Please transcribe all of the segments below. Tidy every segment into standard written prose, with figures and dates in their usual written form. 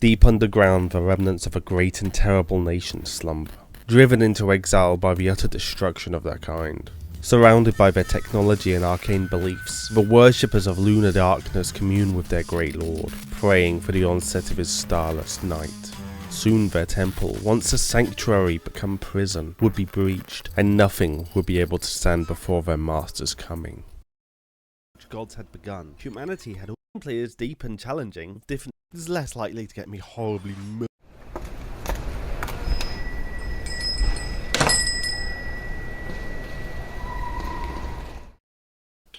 Deep underground, the remnants of a great and terrible nation slumber, driven into exile by the utter destruction of their kind. Surrounded by their technology and arcane beliefs, the worshippers of lunar darkness commune with their great lord, praying for the onset of his starless night. Soon their temple, once a sanctuary become prison, would be breached, and nothing would be able to stand before their master's coming. Gods had begun. Humanity had all players deep and challenging, with different is less likely to get me horribly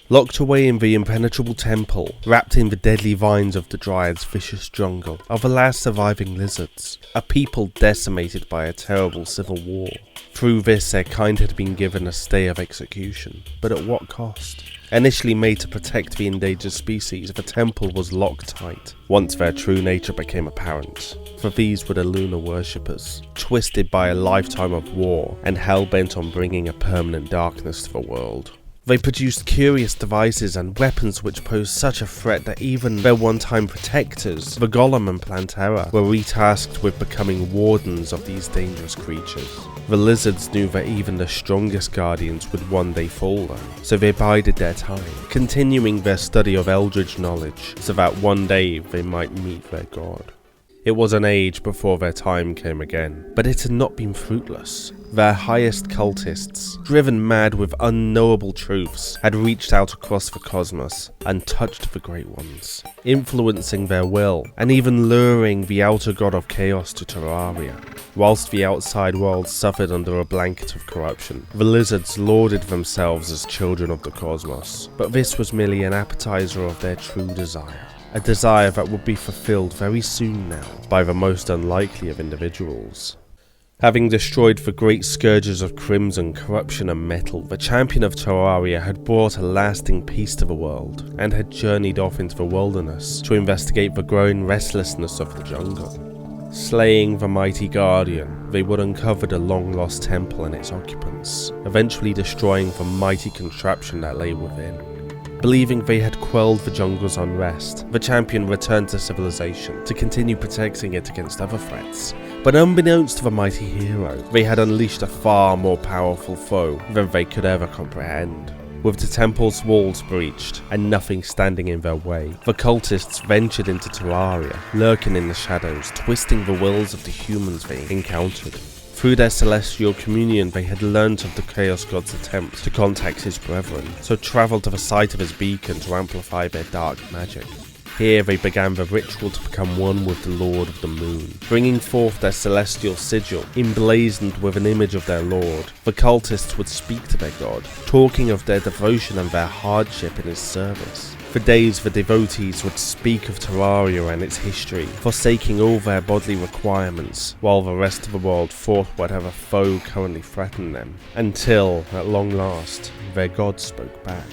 Locked away in the impenetrable temple, wrapped in the deadly vines of the Dryad's vicious jungle, are the last surviving lizards, a people decimated by a terrible civil war. Through this, their kind had been given a stay of execution, but at what cost? Initially made to protect the endangered species, the temple was locked tight, once their true nature became apparent. For these were the lunar worshippers, twisted by a lifetime of war, and hell-bent on bringing a permanent darkness to the world. They produced curious devices and weapons which posed such a threat that even their one-time protectors, the Golem and Plantera, were retasked with becoming wardens of these dangerous creatures. The lizards knew that even the strongest guardians would one day fall though, so they bided their time, continuing their study of eldritch knowledge, so that one day they might meet their god. It was an age before their time came again, but it had not been fruitless. Their highest cultists, driven mad with unknowable truths, had reached out across the cosmos and touched the Great Ones, influencing their will and even luring the outer god of chaos to Terraria. Whilst the outside world suffered under a blanket of corruption, the lizards lauded themselves as children of the cosmos, but this was merely an appetizer of their true desire. A desire that would be fulfilled very soon now by the most unlikely of individuals. Having destroyed the great scourges of crimson, corruption and metal, the champion of Terraria had brought a lasting peace to the world, and had journeyed off into the wilderness to investigate the growing restlessness of the jungle. Slaying the mighty guardian, they would uncover the long-lost temple and its occupants, eventually destroying the mighty contraption that lay within. Believing they had quelled the jungle's unrest, the champion returned to civilization to continue protecting it against other threats. But unbeknownst to the mighty hero, they had unleashed a far more powerful foe than they could ever comprehend. With the temple's walls breached and nothing standing in their way, the cultists ventured into Terraria, lurking in the shadows, twisting the wills of the humans they encountered. Through their celestial communion, they had learnt of the Chaos God's attempt to contact his brethren, so travelled to the site of his beacon to amplify their dark magic. Here they began the ritual to become one with the Lord of the Moon, bringing forth their celestial sigil, emblazoned with an image of their lord. The cultists would speak to their god, talking of their devotion and their hardship in his service. For days the devotees would speak of Terraria and its history, forsaking all their bodily requirements, while the rest of the world fought whatever foe currently threatened them, until, at long last, their god spoke back.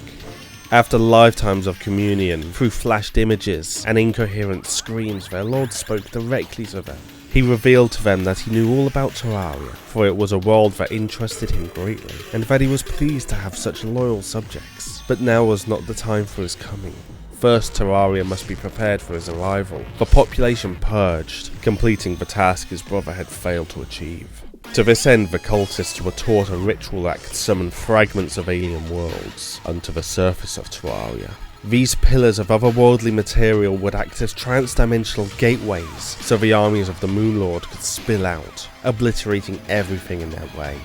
After lifetimes of communion, through flashed images and incoherent screams, their lord spoke directly to them. He revealed to them that he knew all about Terraria, for it was a world that interested him greatly, and that he was pleased to have such loyal subjects. But now was not the time for his coming. First, Terraria must be prepared for his arrival, the population purged, completing the task his brother had failed to achieve. To this end, the cultists were taught a ritual that could summon fragments of alien worlds onto the surface of Terraria. These pillars of otherworldly material would act as trans-dimensional gateways, so the armies of the Moon Lord could spill out, obliterating everything in their way.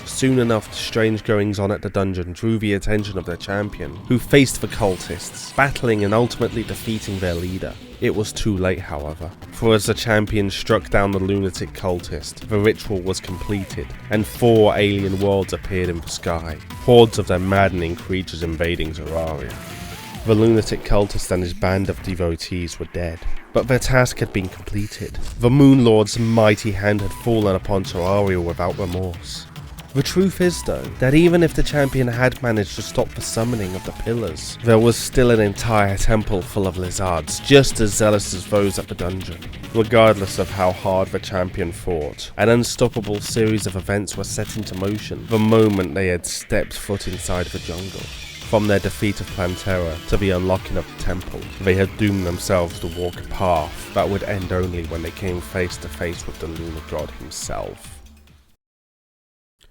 Soon enough, the strange goings-on at the dungeon drew the attention of their champion, who faced the cultists, battling and ultimately defeating their leader. It was too late, however, for as the champion struck down the lunatic cultist, the ritual was completed, and 4 alien worlds appeared in the sky, hordes of their maddening creatures invading Terraria. The lunatic cultist and his band of devotees were dead, but their task had been completed. The Moon Lord's mighty hand had fallen upon Terraria without remorse. The truth is though, that even if the champion had managed to stop the summoning of the pillars, there was still an entire temple full of lizards, just as zealous as those at the dungeon. Regardless of how hard the champion fought, an unstoppable series of events were set into motion the moment they had stepped foot inside the jungle. From their defeat of Plantera to the unlocking of the temple, they had doomed themselves to walk a path that would end only when they came face to face with the lunar god himself.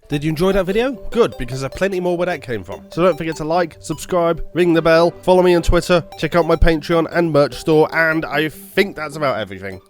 Did you enjoy that video? Good, because there's plenty more where that came from. So don't forget to like, subscribe, ring the bell, follow me on Twitter, check out my Patreon and merch store, and I think that's about everything.